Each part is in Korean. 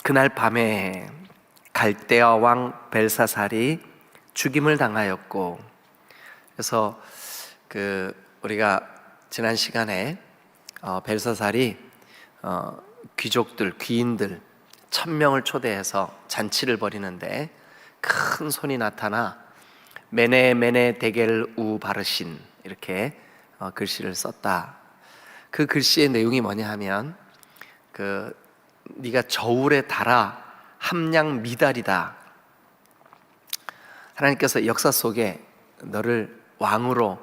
그날 밤에 갈대아 왕 벨사살이 죽임을 당하였고, 그래서 우리가 지난 시간에 벨사살이 귀족들, 귀인들 1000명을 초대해서 잔치를 벌이는데 큰 손이 나타나 메네 메네 데겔 우 바르신 이렇게 글씨를 썼다. 그 글씨의 내용이 뭐냐 하면 네가 저울에 달아 함량 미달이다. 하나님께서 역사 속에 너를 왕으로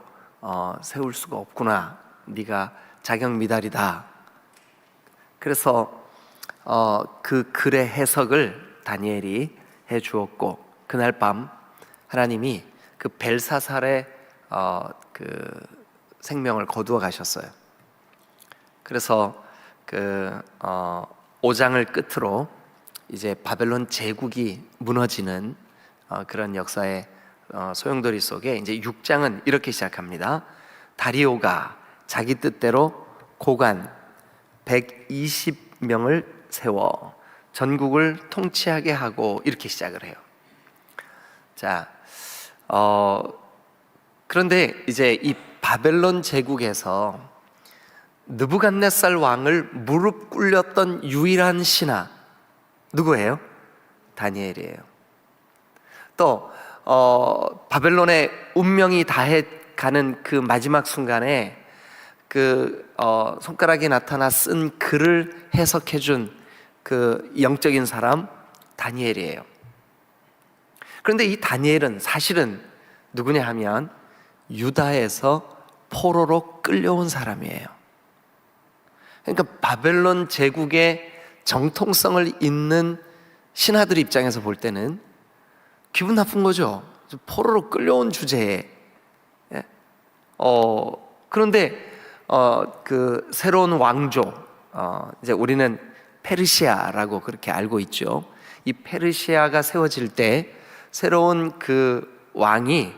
세울 수가 없구나. 네가 자격 미달이다. 그래서 그 글의 해석을 다니엘이 해 주었고, 그날 밤 하나님이 그 벨사살의 생명을 거두어 가셨어요. 그래서 5장을 끝으로 이제 바벨론 제국이 무너지는 그런 역사의 소용돌이 속에 이제 6장은 이렇게 시작합니다. 다리오가 자기 뜻대로 고관 120명을 세워 전국을 통치하게 하고, 이렇게 시작을 해요. 자, 그런데 이제 이 바벨론 제국에서 느부갓네살 왕을 무릎 꿇렸던 유일한 신하 누구예요? 다니엘이에요. 또 바벨론의 운명이 다해가는 그 마지막 순간에 손가락이 나타나 쓴 글을 해석해준 그 영적인 사람 다니엘이에요. 그런데 이 다니엘은 사실은 누구냐 하면 유다에서 포로로 끌려온 사람이에요. 그러니까 바벨론 제국의 정통성을 잇는 신하들 입장에서 볼 때는 기분 나쁜 거죠. 포로로 끌려온 주제에. 그런데 그 새로운 왕조, 이제 우리는 페르시아라고 그렇게 알고 있죠. 이 페르시아가 세워질 때 새로운 그 왕이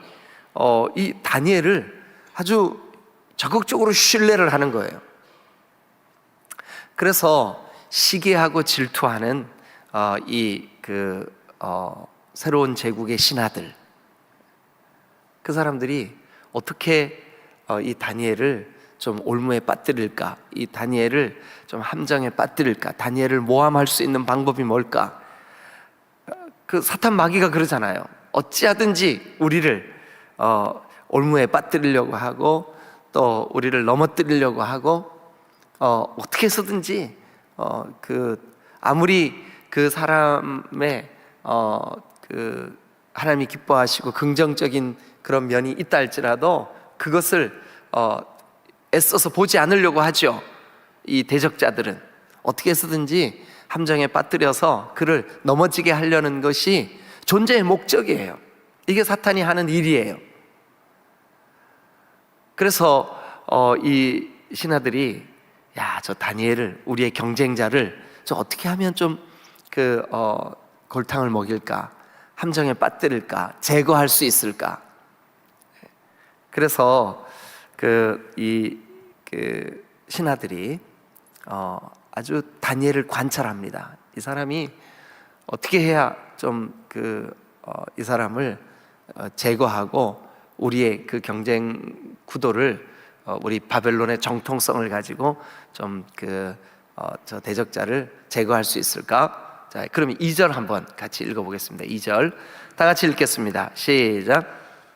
이 다니엘을 아주 적극적으로 신뢰를 하는 거예요. 그래서 시기하고 질투하는 새로운 제국의 신하들, 그 사람들이 어떻게 이 다니엘을 좀 올무에 빠뜨릴까, 이 다니엘을 좀 함정에 빠뜨릴까, 다니엘을 모함할 수 있는 방법이 뭘까? 그 사탄 마귀가 그러잖아요. 어찌하든지 우리를 올무에 빠뜨리려고 하고, 또 우리를 넘어뜨리려고 하고, 어떻게 해서든지 아무리 그 사람의 하나님이 기뻐하시고 긍정적인 그런 면이 있다 할지라도 그것을 애써서 보지 않으려고 하죠. 이 대적자들은 어떻게 해서든지 함정에 빠뜨려서 그를 넘어지게 하려는 것이 존재의 목적이에요. 이게 사탄이 하는 일이에요. 그래서 이 신하들이 저 다니엘을, 우리의 경쟁자를 좀 어떻게 하면 좀 골탕을 먹일까, 함정에 빠뜨릴까, 제거할 수 있을까. 그래서 신하들이 아주 다니엘을 관찰합니다. 이 사람이 어떻게 해야 좀 이 사람을 제거하고 우리의 그 경쟁 구도를, 우리 바벨론의 정통성을 가지고 좀 저 대적자를 제거할 수 있을까? 자, 그럼 2절 한번 같이 읽어보겠습니다. 2절 다 같이 읽겠습니다. 시작.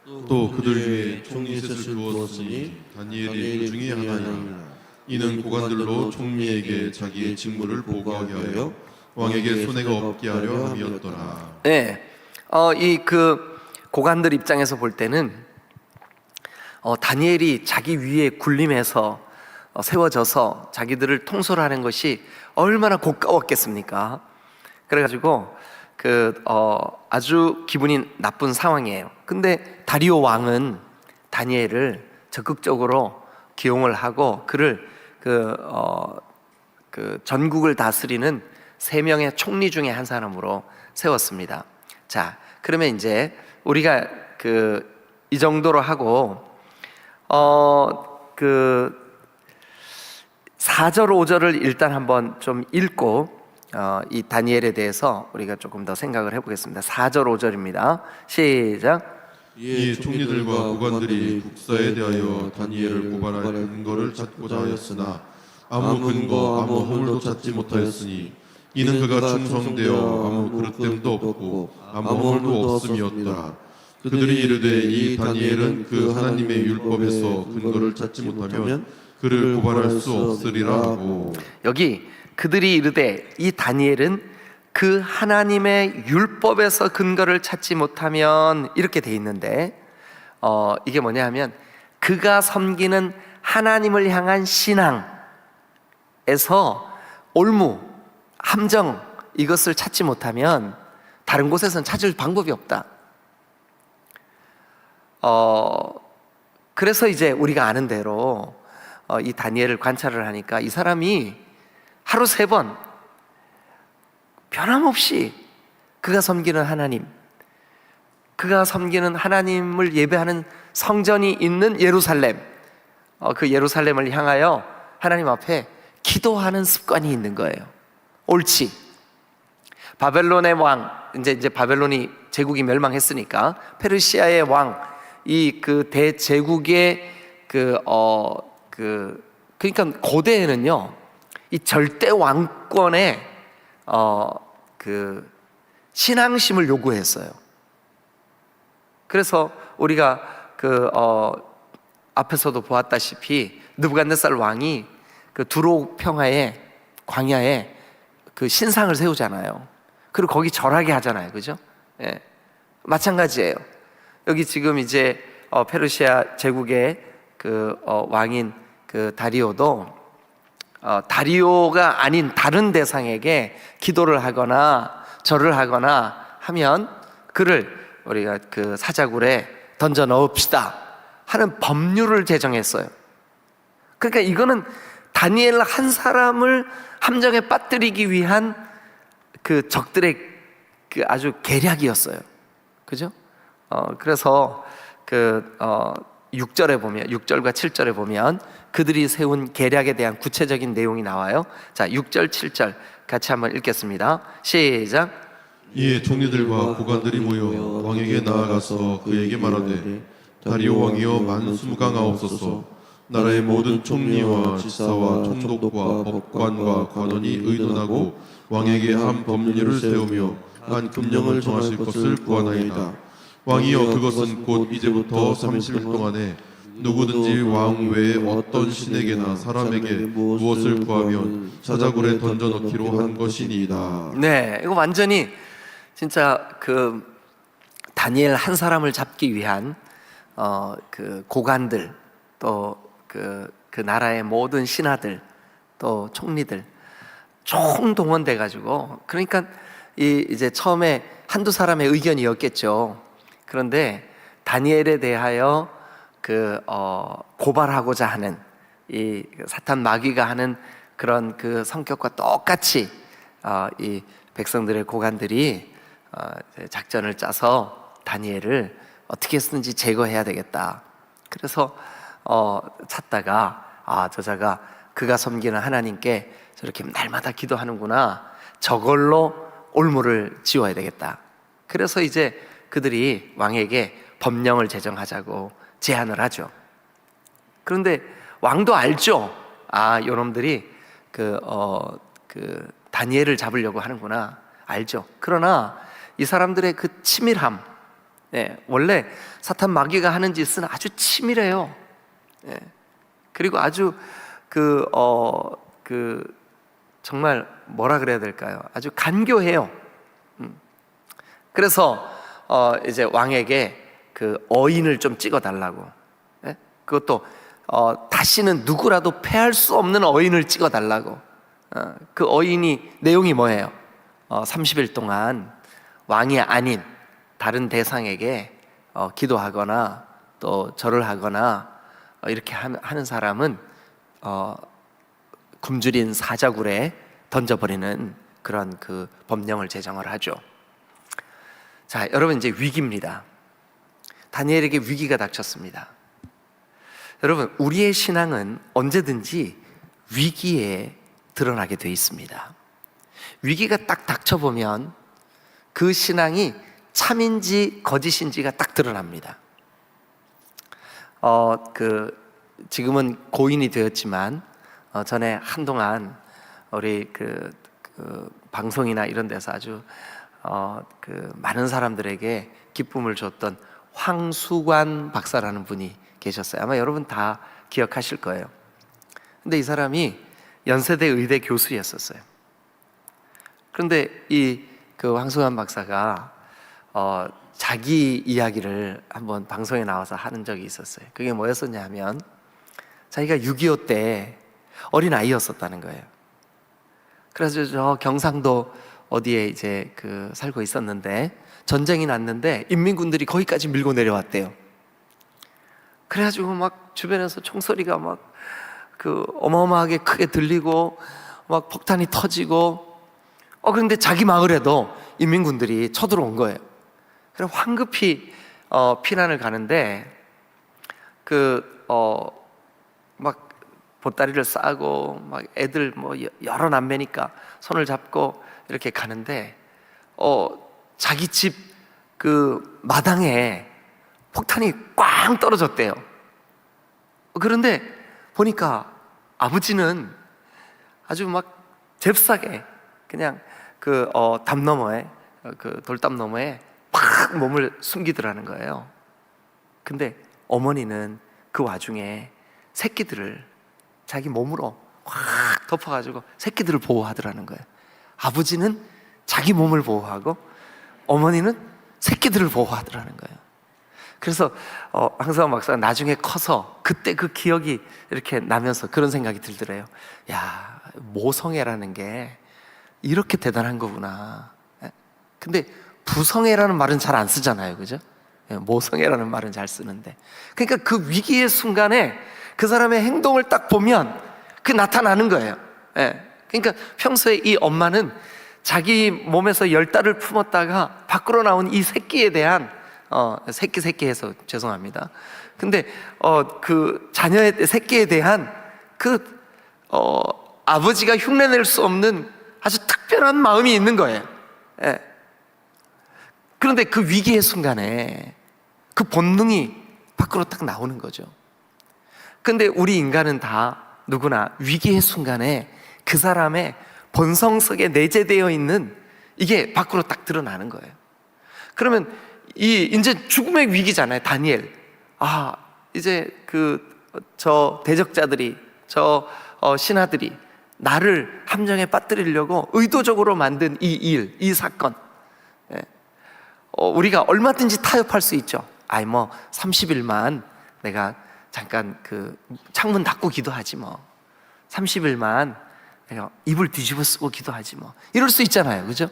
또 그들 위에 총리셋을 두었으니 다니엘이 그 중에 하나니 이는 고관들로 총리에게 자기의 직무를 보고하게 하여 왕에게 손해가 없게 하려 함이었더라. 네, 고관들 입장에서 볼 때는 다니엘이 자기 위에 군림해서 세워져서 자기들을 통솔하는 것이 얼마나 고가웠겠습니까? 그래가지고 아주 기분이 나쁜 상황이에요. 근데 다리오 왕은 다니엘을 적극적으로 기용을 하고 그를 전국을 다스리는 3명의 총리 중에 한 사람으로 세웠습니다. 자, 그러면 이제 우리가 이 정도로 하고 4절 5절을 일단 한번 좀 읽고 이 다니엘에 대해서 우리가 조금 더 생각을 해보겠습니다. 4절 5절입니다. 시작. 이에 총리들과 고관들이 국사에 대하여 다니엘을 고발할 근거를 찾고자 하였으나 아무 근거 아무 허물도 찾지 못하였으니 이는 그가 충성되어 아무 그릇됨도 없고 아무 허물도 없음이었다. 그들이 이르되 이 다니엘은 그 하나님의 율법에서 근거를 찾지 못하면 그를 고발할 수 없으리라 하고. 여기 그들이 이르되 이 다니엘은 그 하나님의 율법에서 근거를 찾지 못하면 이렇게 돼 있는데 이게 뭐냐 하면 그가 섬기는 하나님을 향한 신앙에서 올무, 함정 이것을 찾지 못하면 다른 곳에서는 찾을 방법이 없다. 그래서 이제 우리가 아는 대로 이 다니엘을 관찰을 하니까 이 사람이 하루 3번 변함없이 그가 섬기는 하나님, 그가 섬기는 하나님을 예배하는 성전이 있는 예루살렘, 그 예루살렘을 향하여 하나님 앞에 기도하는 습관이 있는 거예요. 옳지. 바벨론의 왕, 이제 바벨론이 제국이 멸망했으니까 페르시아의 왕, 이 그 대제국의 그러니까 고대에는요, 이 절대 왕권의 그 신앙심을 요구했어요. 그래서 우리가 앞에서도 보았다시피 느부갓네살 왕이 그 두로 평화의 광야에 그 신상을 세우잖아요. 그리고 거기 절하게 하잖아요, 그죠? 예, 마찬가지예요. 여기 지금 이제 페르시아 제국의 그 왕인 그 다리오도 다리오가 아닌 다른 대상에게 기도를 하거나 절을 하거나 하면 그를 우리가 그 사자굴에 던져 넣읍시다 하는 법률을 제정했어요. 그러니까 이거는 다니엘 한 사람을 함정에 빠뜨리기 위한 그 적들의 그 아주 계략이었어요. 그죠? 그래서 6절에 보면 6절과 7절에 보면 그들이 세운 계략에 대한 구체적인 내용이 나와요. 자, 6절 7절 같이 한번 읽겠습니다. 시작. 이에 총리들과 고관들이 모여 왕에게 나아가서 그에게 말하되 다리오 왕이여 만수무강하옵소서. 나라의 모든 총리와 지사와 총독과 법관과 관원이 의논하고 왕에게 한 법률을 세우며 한 금령을 정하실 것을 구하나이다. 왕이여 그것은 곧 이제부터 30일 동안에 누구든지 왕 외에 어떤 신에게나 사람에게 무엇을 구하면 사자굴에 던져넣기로 한 것이니이다. 네, 이거 완전히 진짜 그 다니엘 한 사람을 잡기 위한 그 고관들 또 그 나라의 모든 신하들 또 총리들 총동원돼 가지고, 그러니까 이제 처음에 한두 사람의 의견이었겠죠. 그런데 다니엘에 대하여 고발하고자 하는 이 사탄 마귀가 하는 그런 그 성격과 똑같이 이 백성들의 고관들이 작전을 짜서 다니엘을 어떻게 해서든지 제거해야 되겠다. 그래서 찾다가 저자가 그가 섬기는 하나님께 저렇게 날마다 기도하는구나, 저걸로 올무를 지워야 되겠다. 그래서 이제 그들이 왕에게 법령을 제정하자고 제안을 하죠. 그런데 왕도 알죠. 요놈들이 다니엘을 잡으려고 하는구나, 알죠. 그러나 이 사람들의 그 치밀함, 원래 사탄 마귀가 하는 짓은 아주 치밀해요. 그리고 아주 정말 뭐라 그래야 될까요? 아주 간교해요. 그래서 이제 왕에게 그 어인을 좀 찍어달라고, 그것도 다시는 누구라도 패할 수 없는 어인을 찍어달라고. 그 어인이 내용이 뭐예요? 30일 동안 왕이 아닌 다른 대상에게 기도하거나 또 절을 하거나 이렇게 하는 사람은 굶주린 사자굴에 던져버리는 그런 그 법령을 제정을 하죠. 자, 여러분, 이제 위기입니다. 다니엘에게 위기가 닥쳤습니다. 여러분, 우리의 신앙은 언제든지 위기에 드러나게 돼 있습니다. 위기가 딱 닥쳐보면 그 신앙이 참인지 거짓인지가 딱 드러납니다. 지금은 고인이 되었지만 전에 한동안 우리 그 방송이나 이런 데서 아주 많은 사람들에게 기쁨을 줬던 황수관 박사라는 분이 계셨어요. 아마 여러분 다 기억하실 거예요. 근데 이 사람이 연세대 의대 교수였었어요. 그런데 그 황수관 박사가 자기 이야기를 한번 방송에 나와서 하는 적이 있었어요. 그게 뭐였었냐 하면 자기가 6.25 때 어린 아이였었다는 거예요. 그래서 저 경상도 어디에 이제 살고 있었는데 전쟁이 났는데 인민군들이 거기까지 밀고 내려왔대요. 그래가지고 막 주변에서 총소리가 막 어마어마하게 크게 들리고 막 폭탄이 터지고 그런데 자기 마을에도 인민군들이 쳐들어온 거예요. 그래서 황급히 피난을 가는데 막 보따리를 싸고 막 애들 뭐 여러 남매니까 손을 잡고 이렇게 가는데 자기 집 마당에 폭탄이 꽝 떨어졌대요. 그런데 보니까 아버지는 아주 막 잽싸게 그냥 담 너머에 돌담 너머에 팍 몸을 숨기더라는 거예요. 근데 어머니는 그 와중에 새끼들을 자기 몸으로 확 덮어가지고 새끼들을 보호하더라는 거예요. 아버지는 자기 몸을 보호하고 어머니는 새끼들을 보호하더라는 거예요. 그래서 황수관 박사가 나중에 커서 그때 그 기억이 이렇게 나면서 그런 생각이 들더래요. 야, 모성애라는 게 이렇게 대단한 거구나. 근데 부성애라는 말은 잘 안 쓰잖아요, 그죠? 모성애라는 말은 잘 쓰는데, 그러니까 그 위기의 순간에 그 사람의 행동을 딱 보면 나타나는 거예요. 그러니까 평소에 이 엄마는 자기 몸에서 10달을 품었다가 밖으로 나온 이 새끼에 대한 새끼해서 죄송합니다. 근데 그 자녀의 새끼에 대한 아버지가 흉내낼 수 없는 아주 특별한 마음이 있는 거예요. 그런데 그 위기의 순간에 그 본능이 밖으로 딱 나오는 거죠. 근데 우리 인간은 다 누구나 위기의 순간에 그 사람의 본성 속에 내재되어 있는 이게 밖으로 딱 드러나는 거예요. 그러면 이제 죽음의 위기잖아요. 다니엘. 이제 저 대적자들이, 저 신하들이 나를 함정에 빠뜨리려고 의도적으로 만든 이 일, 이 사건, 우리가 얼마든지 타협할 수 있죠. 30일만 내가 잠깐 창문 닫고 기도하지 뭐, 30일만 내가 이불 뒤집어 쓰고 기도하지 뭐, 이럴 수 있잖아요, 그죠?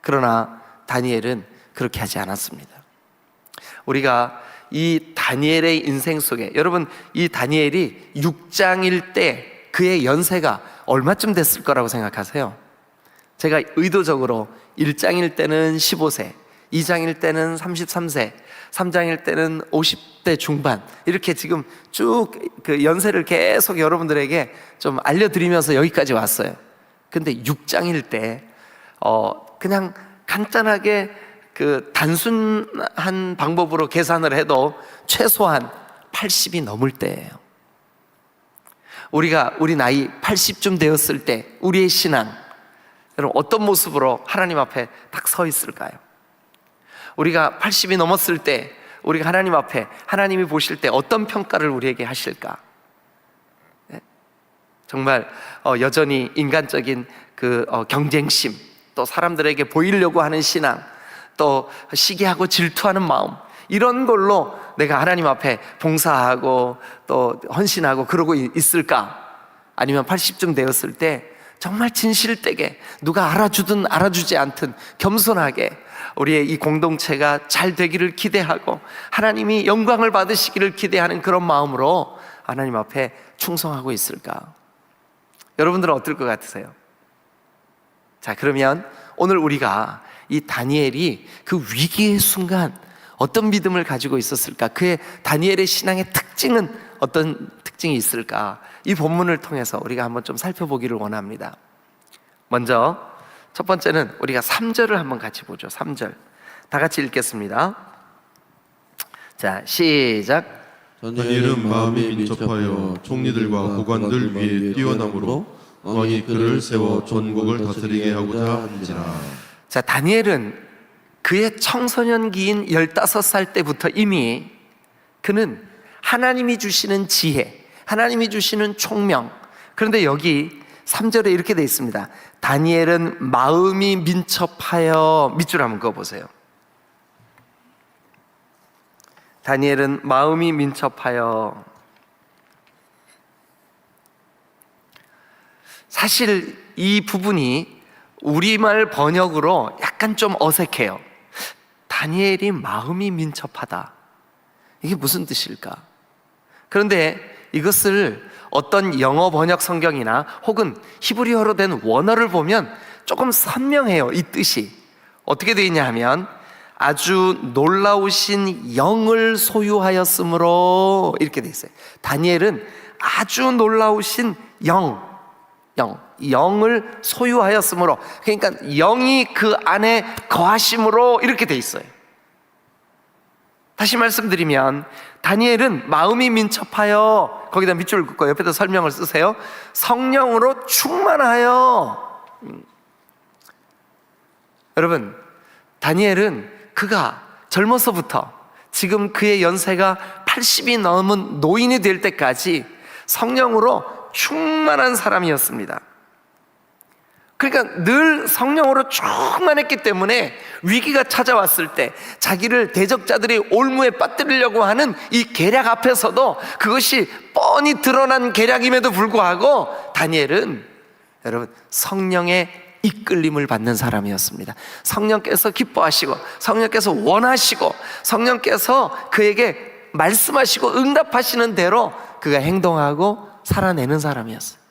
그러나 다니엘은 그렇게 하지 않았습니다. 우리가 이 다니엘의 인생 속에, 여러분, 이 다니엘이 6장일 때 그의 연세가 얼마쯤 됐을 거라고 생각하세요? 제가 의도적으로 1장일 때는 15세, 2장일 때는 33세, 3장일 때는 50대 중반, 이렇게 지금 쭉 연세를 계속 여러분들에게 좀 알려드리면서 여기까지 왔어요. 근데 6장일 때 그냥 간단하게 단순한 방법으로 계산을 해도 최소한 80이 넘을 때예요. 우리 나이 80쯤 되었을 때 우리의 신앙, 여러분 어떤 모습으로 하나님 앞에 딱 서 있을까요? 우리가 80이 넘었을 때 우리가 하나님 앞에, 하나님이 보실 때 어떤 평가를 우리에게 하실까? 정말 여전히 인간적인 경쟁심, 또 사람들에게 보이려고 하는 신앙, 또 시기하고 질투하는 마음, 이런 걸로 내가 하나님 앞에 봉사하고 또 헌신하고 그러고 있을까? 아니면 80쯤 되었을 때 정말 진실되게 누가 알아주든 알아주지 않든 겸손하게 우리의 이 공동체가 잘 되기를 기대하고 하나님이 영광을 받으시기를 기대하는 그런 마음으로 하나님 앞에 충성하고 있을까? 여러분들은 어떨 것 같으세요? 자, 그러면 오늘 우리가 이 다니엘이 그 위기의 순간 어떤 믿음을 가지고 있었을까? 그의 다니엘의 신앙의 특징은 어떤 특징이 있을까? 이 본문을 통해서 우리가 한번 좀 살펴보기를 원합니다. 먼저 첫 번째는 우리가 3절을 한번 같이 보죠. 3절 다 같이 읽겠습니다. 자, 시작. 다니엘은 마음이 민첩하여 총리들과 고관들 위에 뛰어남으로 왕이 그를 세워 전국을 다스리게 하고자 한지라. 자, 다니엘은 그의 청소년기인 15살 때부터 이미 그는 하나님이 주시는 지혜, 하나님이 주시는 총명, 그런데 여기 3절에 이렇게 되어 있습니다. 다니엘은 마음이 민첩하여, 밑줄 한번 그어보세요. 다니엘은 마음이 민첩하여. 사실 이 부분이 우리말 번역으로 약간 좀 어색해요. 다니엘이 마음이 민첩하다, 이게 무슨 뜻일까? 그런데 이것을 어떤 영어 번역 성경이나 혹은 히브리어로 된 원어를 보면 조금 선명해요. 이 뜻이 어떻게 되어 있냐 하면 아주 놀라우신 영을 소유하였으므로, 이렇게 되어 있어요. 다니엘은 아주 놀라우신 영을 소유하였으므로, 그러니까 영이 그 안에 거하심으로, 이렇게 되어 있어요. 다시 말씀드리면 다니엘은 마음이 민첩하여, 거기다 밑줄 긋고 옆에다 설명을 쓰세요. 성령으로 충만하여. 여러분, 다니엘은 그가 젊어서부터 지금 그의 연세가 80이 넘은 노인이 될 때까지 성령으로 충만한 사람이었습니다. 그러니까 늘 성령으로 충만했기 때문에 위기가 찾아왔을 때 자기를 대적자들의 올무에 빠뜨리려고 하는 이 계략 앞에서도 그것이 뻔히 드러난 계략임에도 불구하고 다니엘은, 여러분, 성령의 이끌림을 받는 사람이었습니다. 성령께서 기뻐하시고, 성령께서 원하시고, 성령께서 그에게 말씀하시고 응답하시는 대로 그가 행동하고 살아내는 사람이었어요.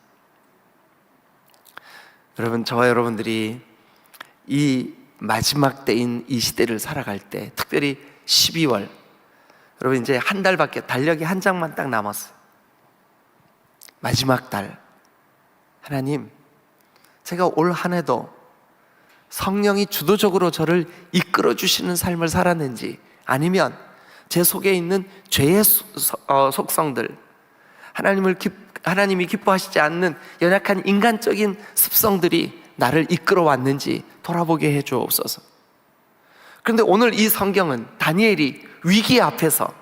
여러분, 저와 여러분들이 이 마지막 때인 이 시대를 살아갈 때, 특별히 12월, 여러분 이제 한 달밖에, 달력이 한 장만 딱 남았어요. 마지막 달, 하나님, 제가 올 한 해도 성령이 주도적으로 저를 이끌어 주시는 삶을 살았는지, 아니면 제 속에 있는 죄의 속성들, 하나님이 기뻐하시지 않는 연약한 인간적인 습성들이 나를 이끌어 왔는지 돌아보게 해주옵소서. 그런데 오늘 이 성경은 다니엘이 위기 앞에서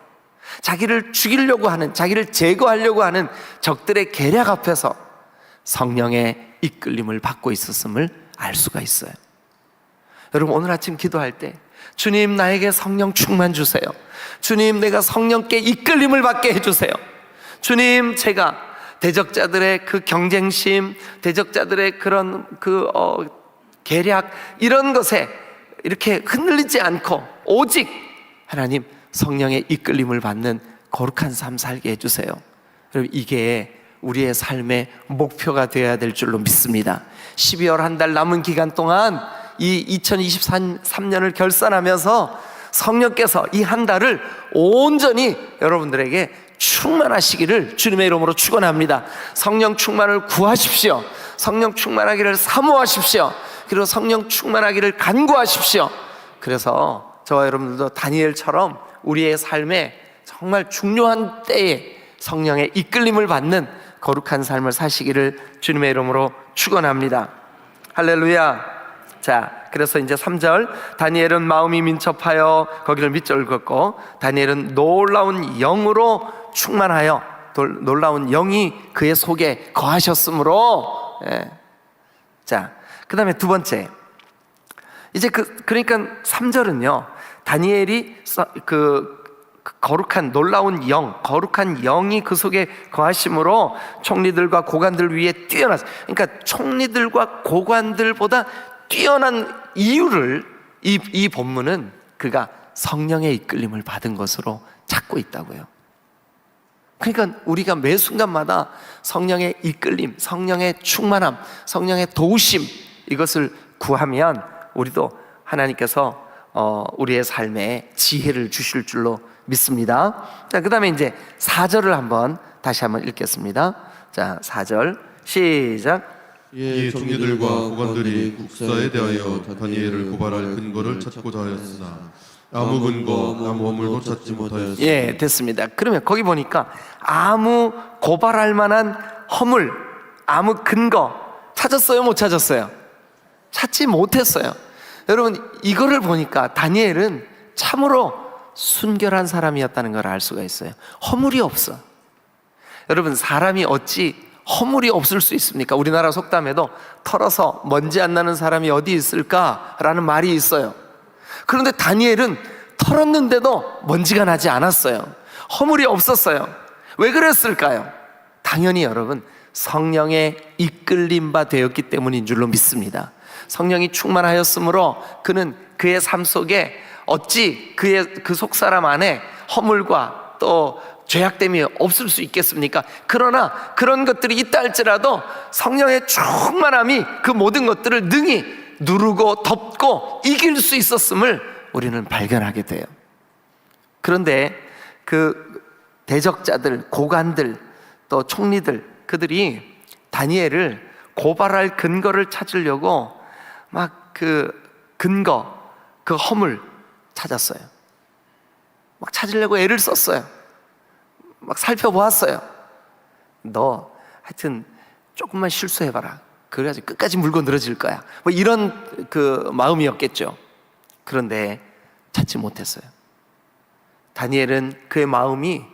자기를 죽이려고 하는, 자기를 제거하려고 하는 적들의 계략 앞에서 성령의 이끌림을 받고 있었음을 알 수가 있어요. 여러분, 오늘 아침 기도할 때 주님, 나에게 성령 충만 주세요. 주님, 내가 성령께 이끌림을 받게 해주세요. 주님, 제가 대적자들의 그 경쟁심, 대적자들의 그런 계략, 이런 것에 이렇게 흔들리지 않고 오직 하나님 성령의 이끌림을 받는 거룩한 삶 살게 해주세요. 여러분, 이게 우리의 삶의 목표가 되어야 될 줄로 믿습니다. 12월 한 달 남은 기간 동안 이 2023년을 결산하면서 성령께서 이 한 달을 온전히 여러분들에게 충만하시기를 주님의 이름으로 축원합니다. 성령 충만을 구하십시오. 성령 충만하기를 사모하십시오. 그리고 성령 충만하기를 간구하십시오. 그래서 저와 여러분들도 다니엘처럼 우리의 삶에 정말 중요한 때에 성령의 이끌림을 받는 거룩한 삶을 사시기를 주님의 이름으로 축원합니다. 할렐루야. 자, 그래서 이제 3절, 다니엘은 마음이 민첩하여, 거기를 밑줄 긋고, 다니엘은 놀라운 영으로 충만하여, 놀라운 영이 그의 속에 거하셨으므로. 자, 그 다음에 두 번째, 이제 그러니까 3절은요 다니엘이 거룩한 놀라운 영, 거룩한 영이 그 속에 거하심으로 총리들과 고관들 위에 뛰어났어요. 그러니까 총리들과 고관들보다 뛰어난 이유를 이 본문은 그가 성령의 이끌림을 받은 것으로 찾고 있다고요. 그러니까 우리가 매 순간마다 성령의 이끌림, 성령의 충만함, 성령의 도우심, 이것을 구하면 우리도 하나님께서 우리의 삶에 지혜를 주실 줄로 믿습니다. 자, 그 다음에 이제 4절을 다시 한번 읽겠습니다. 자, 4절 시작. 이에 총리들과 고관들이 국사에 대하여 다니엘을 고발할 근거를 찾고자 하였으나 아무 근거, 아무 허물도 찾지 못하였으나. 예, 됐습니다. 그러면 거기 보니까 아무 고발할 만한 허물, 아무 근거 찾았어요, 못 찾았어요? 찾지 못했어요. 여러분, 이거를 보니까 다니엘은 참으로 순결한 사람이었다는 걸 알 수가 있어요. 허물이 없어. 여러분, 사람이 어찌 허물이 없을 수 있습니까? 우리나라 속담에도 털어서 먼지 안 나는 사람이 어디 있을까라는 말이 있어요. 그런데 다니엘은 털었는데도 먼지가 나지 않았어요. 허물이 없었어요. 왜 그랬을까요? 당연히 여러분, 성령의 이끌림 바 되었기 때문인 줄로 믿습니다. 성령이 충만하였으므로 그는 그의 삶 속에 어찌 그의 그 속사람 안에 허물과 또 죄악됨이 없을 수 있겠습니까? 그러나 그런 것들이 있다 할지라도 성령의 충만함이 그 모든 것들을 능히 누르고 덮고 이길 수 있었음을 우리는 발견하게 돼요. 그런데 그 대적자들, 고관들, 또 총리들, 그들이 다니엘을 고발할 근거를 찾으려고 막 그 근거, 그 허물 찾았어요. 막 찾으려고 애를 썼어요. 막 살펴보았어요. 너 하여튼 조금만 실수해봐라. 그래가지고 끝까지 물고 늘어질 거야. 뭐 이런 그 마음이었겠죠. 그런데 찾지 못했어요. 다니엘은 그의 마음이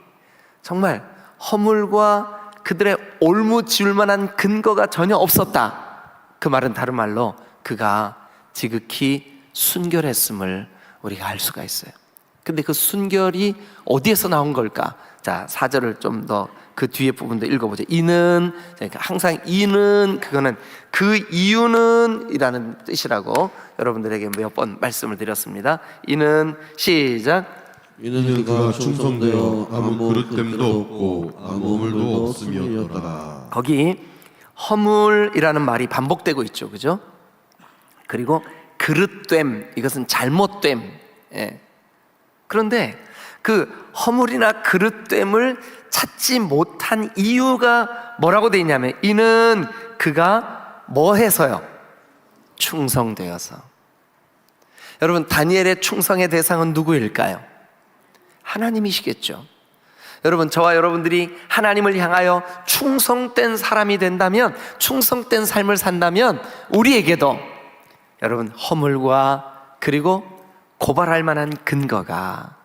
정말 허물과 그들의 올무 지을 만한 근거가 전혀 없었다. 그 말은 다른 말로 그가 지극히 순결했음을 우리가 알 수가 있어요. 근데 그 순결이 어디에서 나온 걸까? 자, 4절을 좀 더 그 뒤에 부분도 읽어보죠. 이는, 그러니까 항상 이는, 그거는 그 이유는 이라는 뜻이라고 여러분들에게 몇 번 말씀을 드렸습니다. 이는, 시작. 이는 그가 충성되어 아무 그릇됨도 없고 아무 허물도 없음이었더라. 거기 허물이라는 말이 반복되고 있죠, 그죠? 그리고 그릇됨, 이것은 잘못됨. 예. 그런데 그 허물이나 그릇됨을 찾지 못한 이유가 뭐라고 되어 있냐면 이는 그가 뭐 해서요? 충성되어서. 여러분, 다니엘의 충성의 대상은 누구일까요? 하나님이시겠죠. 여러분, 저와 여러분들이 하나님을 향하여 충성된 사람이 된다면, 충성된 삶을 산다면 우리에게도 여러분 허물과 그리고 고발할 만한 근거가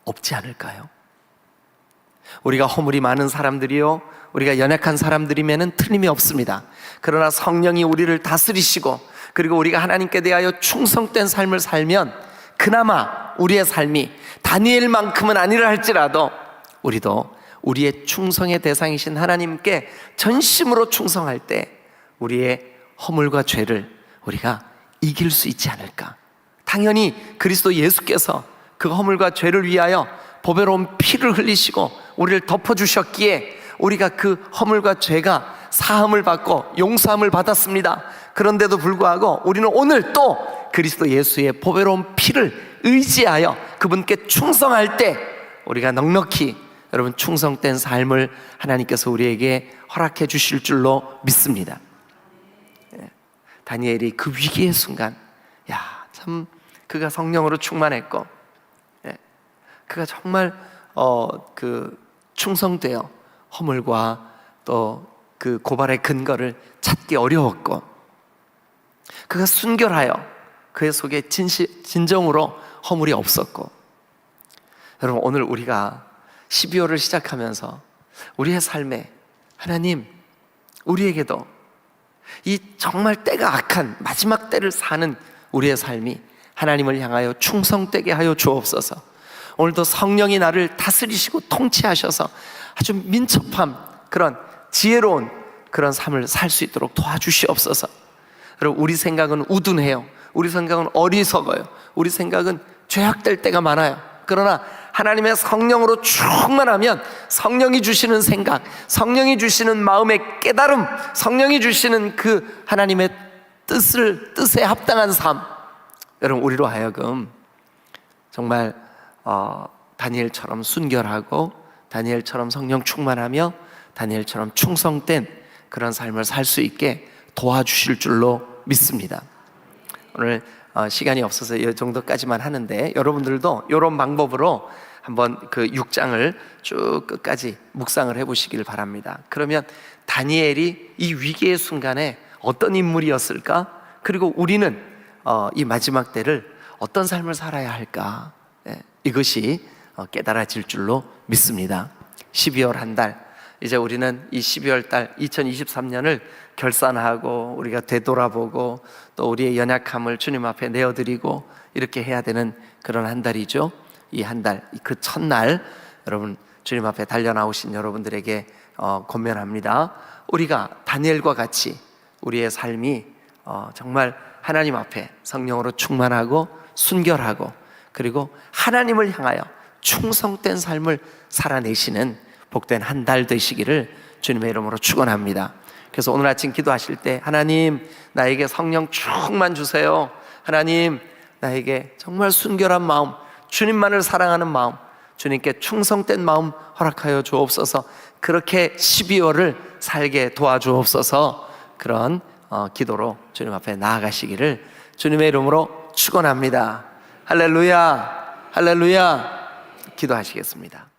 없지 않을까요? 우리가 허물이 많은 사람들이요, 우리가 연약한 사람들이면 틀림이 없습니다. 그러나 성령이 우리를 다스리시고 그리고 우리가 하나님께 대하여 충성된 삶을 살면 그나마 우리의 삶이 다니엘만큼은 아니라 할지라도 우리도 우리의 충성의 대상이신 하나님께 전심으로 충성할 때 우리의 허물과 죄를 우리가 이길 수 있지 않을까. 당연히 그리스도 예수께서 그 허물과 죄를 위하여 보배로운 피를 흘리시고 우리를 덮어주셨기에 우리가 그 허물과 죄가 사함을 받고 용서함을 받았습니다. 그런데도 불구하고 우리는 오늘 또 그리스도 예수의 보배로운 피를 의지하여 그분께 충성할 때 우리가 넉넉히 여러분 충성된 삶을 하나님께서 우리에게 허락해 주실 줄로 믿습니다. 다니엘이 그 위기의 순간, 참 그가 성령으로 충만했고, 그가 정말 그 충성되어 허물과 또 그 고발의 근거를 찾기 어려웠고, 그가 순결하여 그의 속에 진정으로 허물이 없었고. 여러분, 오늘 우리가 12월을 시작하면서 우리의 삶에 하나님, 우리에게도 이 정말 때가 악한 마지막 때를 사는 우리의 삶이 하나님을 향하여 충성되게 하여 주옵소서. 오늘도 성령이 나를 다스리시고 통치하셔서 아주 민첩한 그런 지혜로운 그런 삶을 살 수 있도록 도와주시옵소서. 여러분, 우리 생각은 우둔해요. 우리 생각은 어리석어요. 우리 생각은 죄악될 때가 많아요. 그러나 하나님의 성령으로 충만하면 성령이 주시는 생각, 성령이 주시는 마음의 깨달음, 성령이 주시는 그 하나님의 뜻에 합당한 삶, 여러분 우리로 하여금 정말 다니엘처럼 순결하고 다니엘처럼 성령 충만하며 다니엘처럼 충성된 그런 삶을 살 수 있게 도와주실 줄로 믿습니다. 오늘 시간이 없어서 이 정도까지만 하는데, 여러분들도 이런 방법으로 한번 그 6장을 쭉 끝까지 묵상을 해보시길 바랍니다. 그러면 다니엘이 이 위기의 순간에 어떤 인물이었을까? 그리고 우리는 이 마지막 때를 어떤 삶을 살아야 할까? 이것이 깨달아질 줄로 믿습니다. 12월 한 달, 이제 우리는 이 12월 달 2023년을 결산하고 우리가 되돌아보고 또 우리의 연약함을 주님 앞에 내어드리고 이렇게 해야 되는 그런 한 달이죠. 이 한 달, 그 첫날 여러분 주님 앞에 달려나오신 여러분들에게 권면합니다. 우리가 다니엘과 같이 우리의 삶이 정말 하나님 앞에 성령으로 충만하고 순결하고 그리고 하나님을 향하여 충성된 삶을 살아내시는 복된 한 달 되시기를 주님의 이름으로 축원합니다. 그래서 오늘 아침 기도하실 때 하나님 나에게 성령 충만 주세요. 하나님 나에게 정말 순결한 마음, 주님만을 사랑하는 마음, 주님께 충성된 마음 허락하여 주옵소서. 그렇게 12월을 살게 도와주옵소서. 그런 기도로 주님 앞에 나아가시기를 주님의 이름으로 축원합니다. 할렐루야, 할렐루야. 기도하시겠습니다.